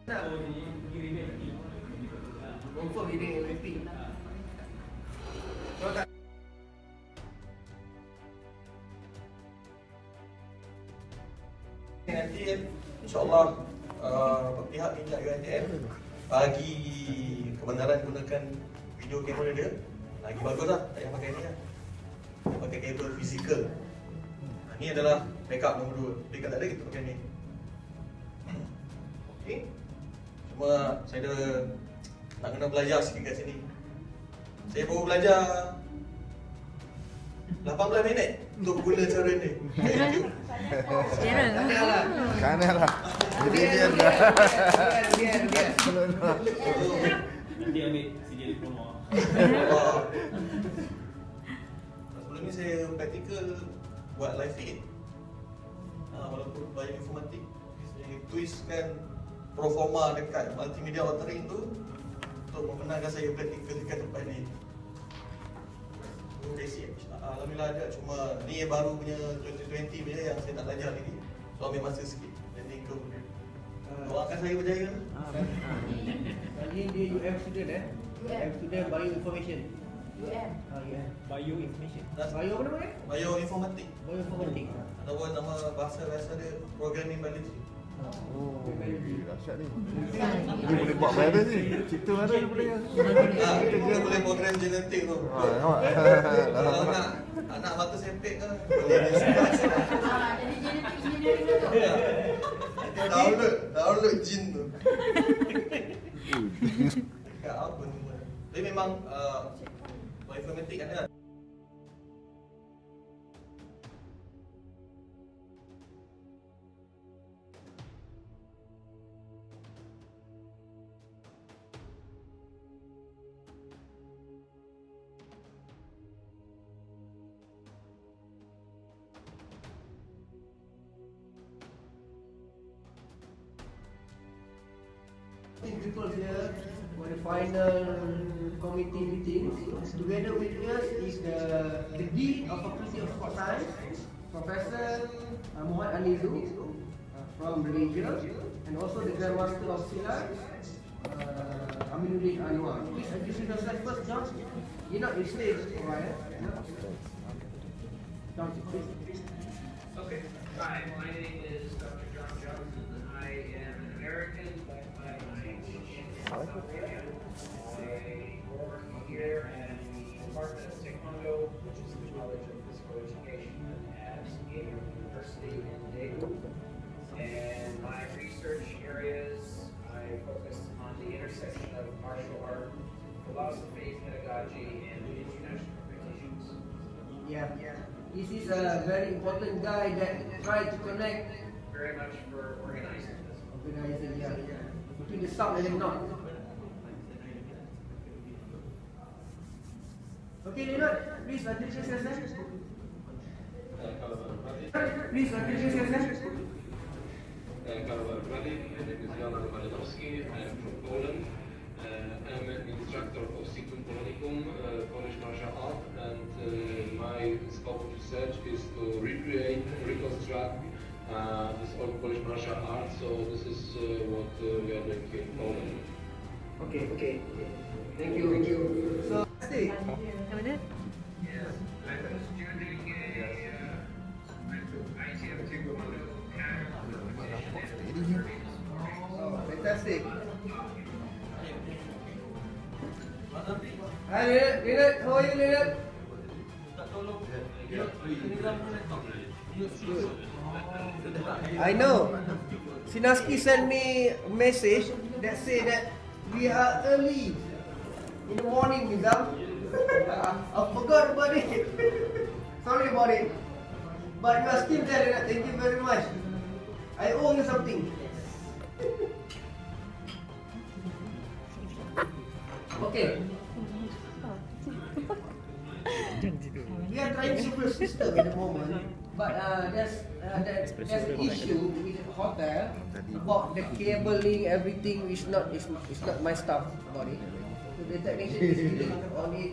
Confirm ini Olympic. Nanti insyaAllah pihak minta UiTM bagi kebenaran gunakan video kamera dia lagi bagus lah, tak payah pakai ni lah. Kita pakai kabel fizikal. Ni adalah backup nombor 2. Backup tak ada, kita pakai ni. Okay. Cuma saya nak kena belajar sikit kat sini. Saya baru belajar 18 minit untuk guna cara ni. YouTube. Kanan lah. Jadi dia dah. Nanti ambil CD diploma. Sebelum ni saya praktikal buat live feed. Walaupun bioinformatik, saya twistkan proforma dekat multimedia authoring tu untuk membenarkan saya praktikal dekat tempat ni. Basic alhamdulillah ada, cuma ni baru punya 2020 punya yang saya nak belajar lagi. So ambil masa sikit. Learning curve dia. Doakan saya berjaya. Kali dia UM student UM student bioinformation. UM. Bioinformation. Bio apa nama dia? Bioinformatik. Bioinformatik. Ataupun nama bahasa dia programming biology. Oh, dahsyat ni. Dia boleh buat virus ni. Cipta virus dia boleh. Dia boleh program genetik tu. Nampak? Kalau anak mata sempit kan boleh dia suka. Jadi genetik engineering tu. Download jin tu. Dekat apa ni? Tapi memang bioinformatik ada. People here for the final committee meeting. Together with us is the Dean of Faculty of Sport Science, Professor Muhammad Anizu from Malaysia, and also the Grandmaster of Silat, Aminuddin Anwar. Please introduce yourself first, John. You're not in stage, right? John, please. Okay. Hi, my name is Dr. John Johnson. I am an American by age. I work here at the Department of Taekwondo, which is the College of Physical Education at a university in Daegu. And my research areas, I focus on the intersection of martial art, philosophy, pedagogy, and international relations. Yeah. This is a very important guy that tried to connect. Very much for organizing this. Organizing, yeah. Between the South and the North. Okay, Leonard, please introduce yourself. Please introduce yourself. Hello everybody, my name is Jan Malinowski, I am from Poland. I'm an instructor of Sikum Polonicum, Polish martial art, and my scope of research is to recreate, reconstruct this old Polish martial art, so this is what we are doing here in Poland. Okay. Thank you. So, stay. Yes, I was doing ITF Taekwondo competition. Oh, fantastic. Hi, Leonard. How are you, Leonard? I know. Sinaski sent me a message that say that we are early in the morning, Nizam. I forgot about it. Sorry about it. But you are still there, Leonard. Thank you very much. I owe you something. Okay. We are trying several system at the moment, but there's an issue with the hotel about the cabling, everything is not my stuff about it. So the technician is dealing on it.